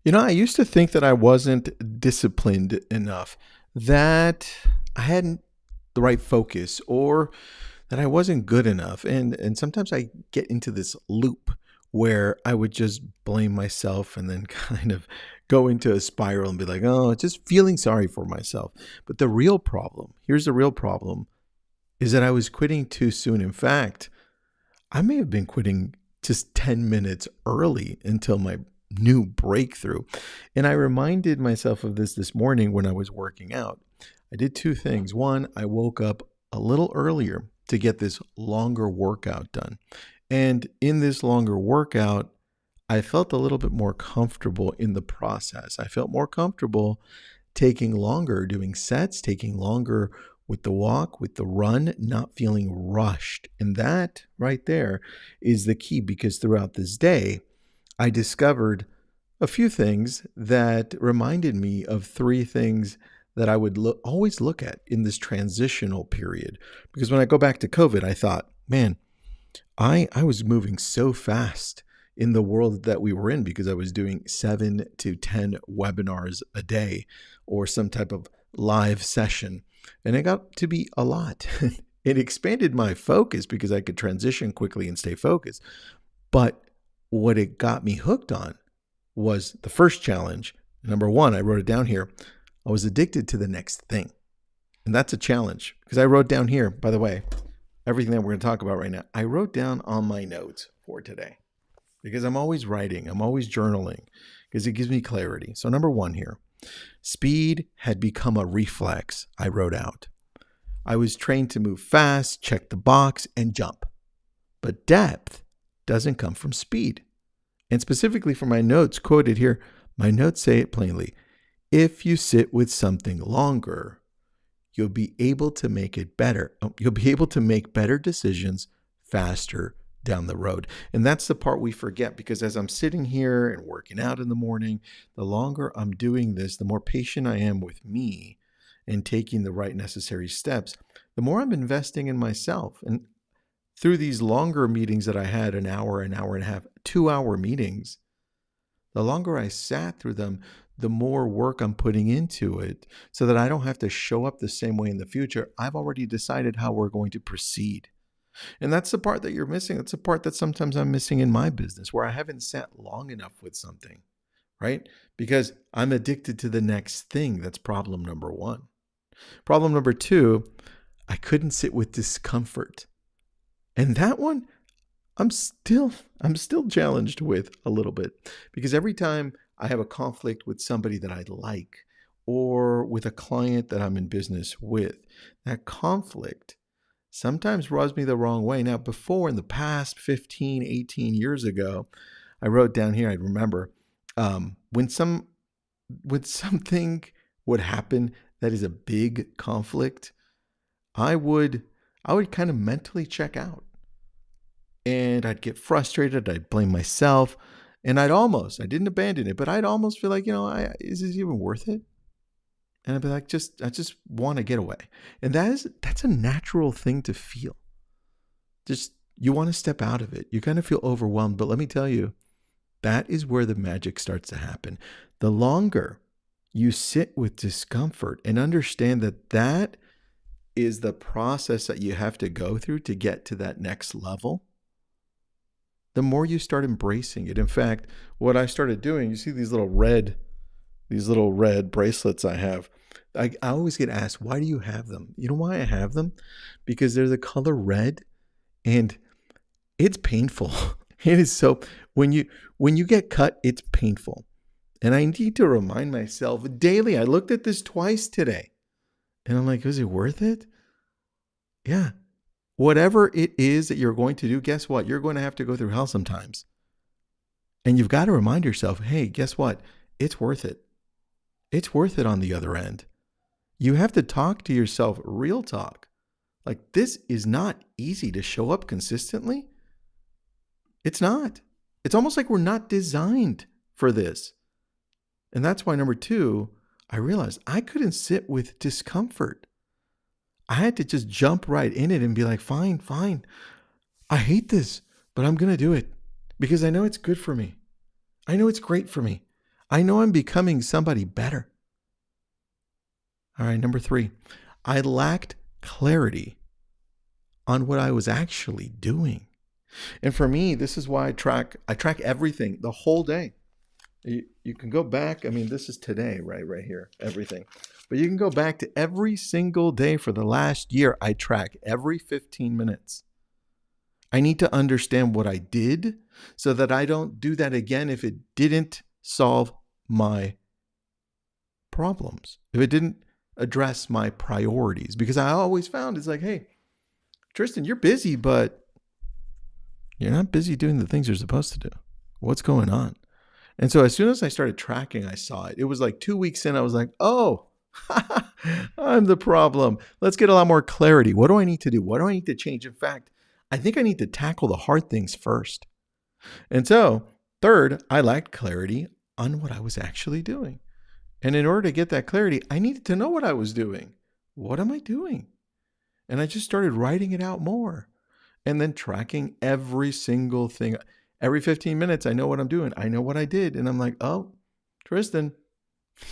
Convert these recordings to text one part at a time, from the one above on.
I used to think that I wasn't disciplined enough, that I hadn't the right focus, or that I wasn't good enough. And sometimes I get into this loop where I would just blame myself and then kind of go into a spiral and be like, "Oh, just feeling sorry for myself." But the real problem, here's the real problem, is that I was quitting too soon. In fact, I may have been quitting just 10 minutes early until my new breakthrough. And I reminded myself of this morning when I was working out. I did two things. One, I woke up a little earlier to get this longer workout done. And in this longer workout, I felt a little bit more comfortable in the process. I felt more comfortable taking longer, doing sets, taking longer with the walk, with the run, not feeling rushed. And that right there is the key, because throughout this day, I discovered a few things that reminded me of three things that I would always look at in this transitional period. Because when I go back to COVID, I thought, man, I was moving so fast in the world that we were in, because I was doing 7 to 10 webinars a day or some type of live session. And it got to be a lot. It expanded my focus because I could transition quickly and stay focused. But what it got me hooked on was the first challenge. Number one, I wrote it down here. I was addicted to the next thing. And that's a challenge, because I wrote down here, by the way, everything that we're going to talk about right now, I wrote down on my notes for today, because I'm always writing, I'm always journaling, because it gives me clarity. So number one here, speed had become a reflex, I wrote out. I was trained to move fast, check the box, and jump. But depth doesn't come from speed. And specifically for my notes quoted here, my notes say it plainly. If you sit with something longer, you'll be able to make it better. You'll be able to make better decisions faster down the road. And that's the part we forget, because as I'm sitting here and working out in the morning, the longer I'm doing this, the more patient I am with me and taking the right necessary steps, the more I'm investing in myself. And through these longer meetings that I had, an hour and a half, 2-hour meetings, the longer I sat through them, the more work I'm putting into it, so that I don't have to show up the same way in the future. I've already decided how we're going to proceed. And that's the part that you're missing. That's the part that sometimes I'm missing in my business, where I haven't sat long enough with something, right? Because I'm addicted to the next thing. That's problem number one. Problem number two, I couldn't sit with discomfort. And that one, I'm still challenged with a little bit, because every time I have a conflict with somebody that I like, or with a client that I'm in business with, that conflict sometimes rubs me the wrong way. Now, before, in the past 15, 18 years ago, I wrote down here, I remember when something would happen that is a big conflict, I would kind of mentally check out. And I'd get frustrated. I'd blame myself. And I didn't abandon it, but I'd almost feel like, is this even worth it? And I'd be like, I just want to get away. And that's a natural thing to feel. Just, you want to step out of it. You kind of feel overwhelmed. But let me tell you, that is where the magic starts to happen. The longer you sit with discomfort and understand that that is the process that you have to go through to get to that next level, the more you start embracing it. In fact, what I started doing, you see these little red bracelets I have. I always get asked, why do you have them? You know why I have them? Because they're the color red, and it's painful. It is so, when you get cut, it's painful. And I need to remind myself daily. I looked at this twice today, and I'm like, is it worth it? Yeah. Whatever it is that you're going to do, guess what? You're going to have to go through hell sometimes. And you've got to remind yourself, hey, guess what? It's worth it. It's worth it on the other end. You have to talk to yourself real talk. Like, this is not easy to show up consistently. It's not. It's almost like we're not designed for this. And that's why, number two, I realized I couldn't sit with discomfort. I had to just jump right in it and be like, fine. I hate this, but I'm going to do it because I know it's good for me. I know it's great for me. I know I'm becoming somebody better. All right, number 3, I lacked clarity on what I was actually doing. And for me, this is why I track everything the whole day. You can go back. I mean, this is today, right here, everything. But you can go back to every single day for the last year. I track every 15 minutes. I need to understand what I did so that I don't do that again if it didn't solve my problems, if it didn't address my priorities. Because I always found it's like, hey, Tristan, you're busy, but you're not busy doing the things you're supposed to do. What's going on? And so as soon as I started tracking, I saw it. It was like 2 weeks in, I was like, oh, I'm the problem. Let's get a lot more clarity. What do I need to do? What do I need to change? In fact, I think I need to tackle the hard things first. And so, third, I lacked clarity on what I was actually doing. And in order to get that clarity, I needed to know what I was doing. What am I doing? And I just started writing it out more and then tracking every single thing. Every 15 minutes, I know what I'm doing. I know what I did. And I'm like, oh, Tristan,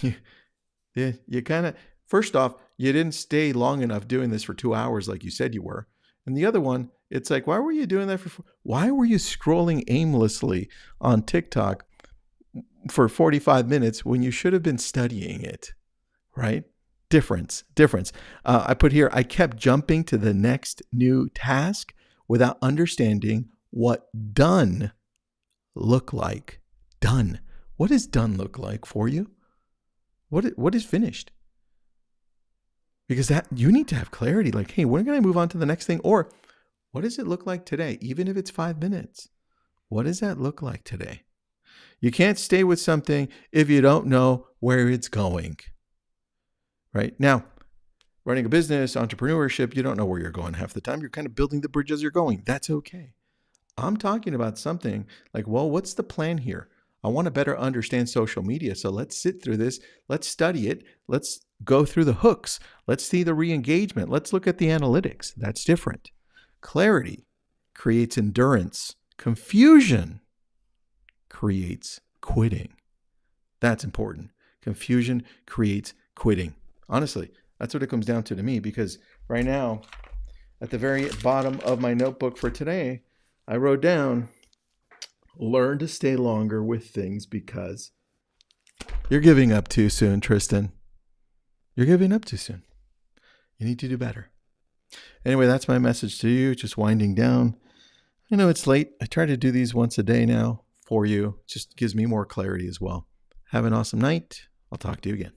you kind of, first off, you didn't stay long enough doing this for 2 hours like you said you were. And the other one, it's like, why were you doing that why were you scrolling aimlessly on TikTok for 45 minutes when you should have been studying it, right? Difference. I put here, I kept jumping to the next new task without understanding what done look like. Done. What does done look like for you? What is finished? Because that you need to have clarity. Like, hey, when can I move on to the next thing? Or what does it look like today? Even if it's 5 minutes, what does that look like today? You can't stay with something if you don't know where it's going. Right? Now, running a business, entrepreneurship, you don't know where you're going half the time. You're kind of building the bridge as you're going. That's okay. I'm talking about something like, well, what's the plan here? I want to better understand social media. So let's sit through this. Let's study it. Let's go through the hooks. Let's see the re-engagement. Let's look at the analytics. That's different. Clarity creates endurance. Confusion creates quitting. That's important. Confusion creates quitting. Honestly, that's what it comes down to me, because right now, at the very bottom of my notebook for today, I wrote down, learn to stay longer with things because you're giving up too soon, Tristan. You're giving up too soon. You need to do better. Anyway, that's my message to you, just winding down. I know it's late. I try to do these once a day now for you. It just gives me more clarity as well. Have an awesome night. I'll talk to you again.